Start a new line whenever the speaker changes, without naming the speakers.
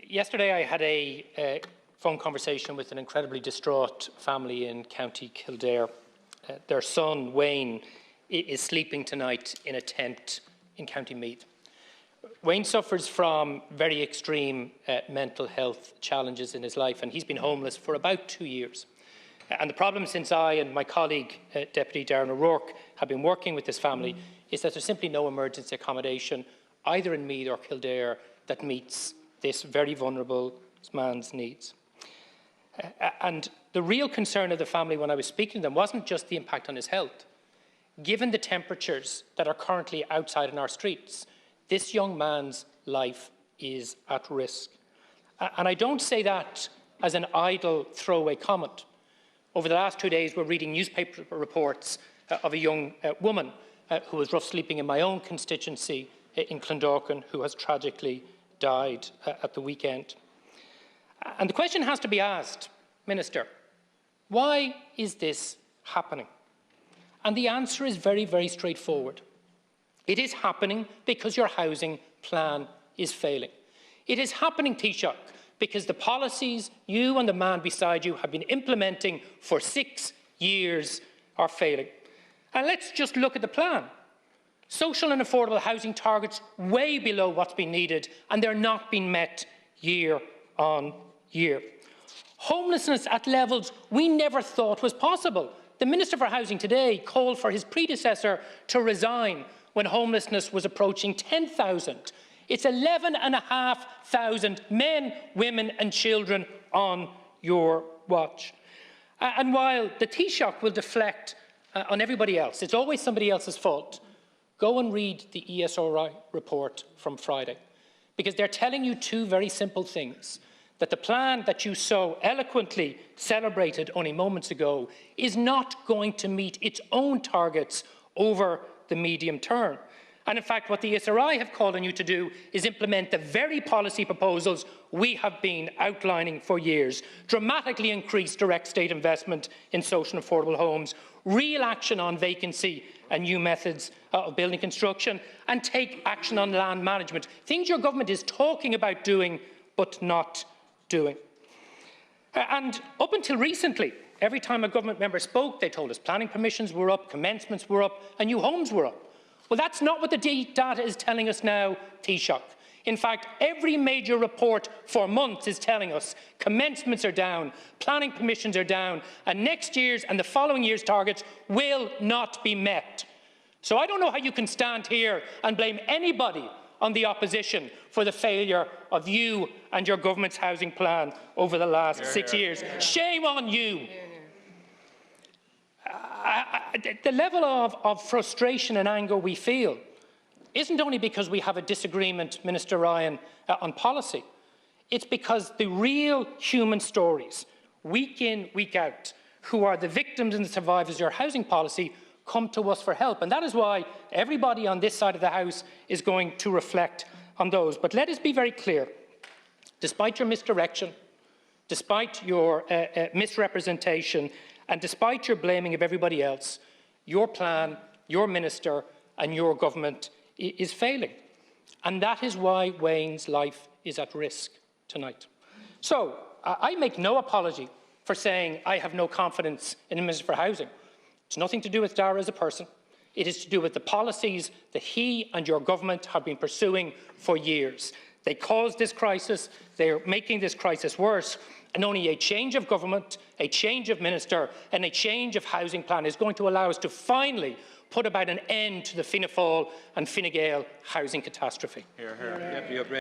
Yesterday I had a phone conversation with an incredibly distraught family in County Kildare. Their son, Wayne, is sleeping tonight in a tent in County Meath. Wayne suffers from very extreme mental health challenges in his life, and he's been homeless for about 2 years. And the problem, since I and my colleague, Deputy Darragh O'Brien, have been working with this family, is that there's simply no emergency accommodation, either in Meath or Kildare, that meets this very vulnerable man's needs. And the real concern of the family when I was speaking to them wasn't just the impact on his health. Given the temperatures that are currently outside in our streets, this young man's life is at risk. And I don't say that as an idle throwaway comment. Over the last 2 days, we're reading newspaper reports of a young woman who was rough sleeping in my own constituency in Clondalkin, who has tragically died at the weekend. And the question has to be asked, Minister, why is this happening? And the answer is very, very straightforward. It is happening because your housing plan is failing. It is happening, Taoiseach, because the policies you and the man beside you have been implementing for 6 years are failing. And let's just look at the plan. Social and affordable housing targets way below what's been needed, and they're not being met year on year. Homelessness at levels we never thought was possible. The Minister for Housing today called for his predecessor to resign when homelessness was approaching 10,000. It's 11,500 men, women and children on your watch. And while the Taoiseach will deflect on everybody else, it's always somebody else's fault, go and read the ESRI report from Friday, because they're telling you two very simple things. That the plan that you so eloquently celebrated only moments ago is not going to meet its own targets over the medium term. And in fact, what the ESRI have called on you to do is implement the very policy proposals we have been outlining for years. Dramatically increase direct state investment in social and affordable homes, real action on vacancy and new methods of building construction, and take action on land management. Things your government is talking about doing, but not doing. And up until recently, every time a government member spoke, they told us planning permissions were up, commencements were up, and new homes were up. Well, that's not what the data is telling us now, Taoiseach. In fact, every major report for months is telling us commencements are down, planning permissions are down, and next year's and the following year's targets will not be met. So I don't know how you can stand here and blame anybody on the opposition for the failure of you and your government's housing plan over the last 6 years. Shame on you. The level of frustration and anger we feel isn't only because we have a disagreement, Minister Ryan, on policy. It's because the real human stories, week in, week out, who are the victims and the survivors of your housing policy, come to us for help. And that is why everybody on this side of the House is going to reflect on those. But let us be very clear. Despite your misdirection, despite your misrepresentation, and despite your blaming of everybody else, your plan, your minister and your government is failing. And that is why Wayne's life is at risk tonight. So I make no apology for saying I have no confidence in the Minister for Housing. It's nothing to do with Darragh as a person. It is to do with the policies that he and your government have been pursuing for years. They caused this crisis. They are making this crisis worse. And only a change of government, a change of minister and a change of housing plan is going to allow us to finally put about an end to the Fianna Fáil and Fine Gael housing catastrophe.